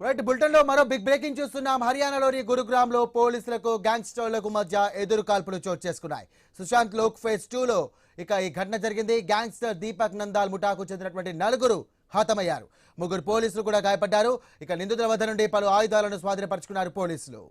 Right bulletin లో మరో big breaking చూస్తున్నాం. హర్యానాలోని గురుగ్రామ్ లో పోలీసులకు గ్యాంగ్స్టర్లకు మధ్య ఎదురు కాల్పులు చోటు చేసుకున్నాయి. సుశాంత్ లోక్ ఫేజ్ 2 లో ఈ ఘటన జరిగింది. గ్యాంగ్స్టర్ దీపక్ నందాల్ ముఠాకు చెందినటువంటి 4 హతమయ్యారు. 3 పోలీసులు కూడా గాయపడ్డారు. నిందితుల వద్ద నుండి పలు ఆయుధాలను స్వాధీనపరుచుకున్నారు పోలీసులు.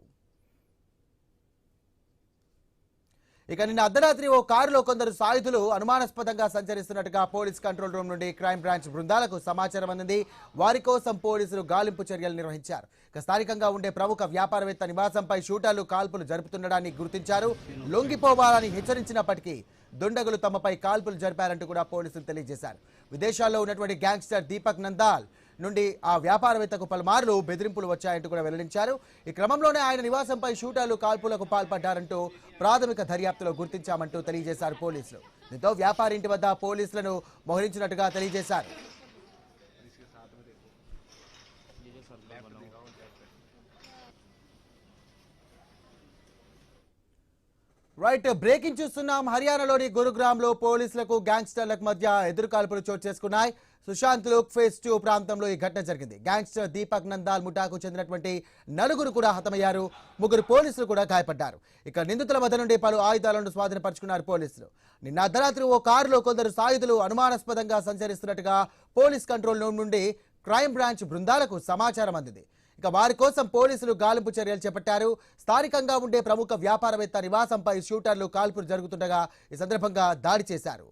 నిన్న అర్ధరాత్రి ఓ కారులో కొందరు సాయుధులు అనుమానాస్పదంగా సంచరిస్తున్నట్టుగా పోలీస్ కంట్రోల్ రూమ్ నుండి క్రైమ్ బ్రాంచ్ బృందాలకు సమాచారం అందింది. వారి కోసం పోలీసులు గాలింపు చర్యలు నిర్వహించారు. స్థానికంగా ఉండే ప్రముఖ వ్యాపారవేత్త నివాసంపై షూటర్లు కాల్పులు జరుపుతుండడాన్ని గుర్తించారు. లొంగిపోవాలని హెచ్చరించినప్పటికీ దుండగులు తమపై కాల్పులు జరిపారంటూ కూడా పోలీసులు తెలియజేశారు. విదేశాల్లో ఉన్నటువంటి గ్యాంగ్స్టర్ దీపక్ నందాల్ నుండి ఆ వ్యాపారవేత్తకు పలుమార్లు బెదిరింపులు వచ్చాయంటూ కూడా వెల్లడించారు. ఈ క్రమంలోనే ఆయన నివాసంపై షూటర్లు కాల్పులకు పాల్పడ్డారంటూ ప్రాథమిక దర్యాప్తులో గుర్తించామంటూ తెలియజేశారు పోలీసులు. దీంతో వ్యాపారి ఇంటి వద్ద పోలీసులను మోహరించినట్టుగా తెలియజేశారు. రైట్ బ్రేకింగ్ చూస్తున్నాం. హర్యానాలోని గురుగ్రామ్ లో పోలీసులకు గ్యాంగ్స్టర్లకు మధ్య ఎదురు కాల్పులు చోటు చేసుకున్నాయి. సుశాంత్ లోక్ ఫేజ్ 2 ప్రాంతంలో ఈ ఘటన జరిగింది. గ్యాంగ్స్టర్ దీపక్ నందాల్ ముఠాకు చెందినటువంటి 4 కూడా హతమయ్యారు. 3 పోలీసులు కూడా గాయపడ్డారు. నిందితుల వద్ద నుండి పలు ఆయుధాలను స్వాధీనపరుచుకున్నారు పోలీసులు. నిన్న అర్ధరాత్రి ఓ కారులో కొందరు సాయుధులు అనుమానాస్పదంగా సంచరిస్తున్నట్టుగా పోలీస్ కంట్రోల్ రూమ్ నుండి క్రైమ్ బ్రాంచ్ బృందాలకు సమాచారం అందింది. వారి కోసం పోలీసులు గాలింపు చర్యలు చేపట్టారు. స్థానికంగా ఉండే ప్రముఖ వ్యాపారవేత్త నివాసంపై షూటర్లు కాల్పులు జరుగుతుండగా ఈ సందర్భంగా దాడి చేశారు.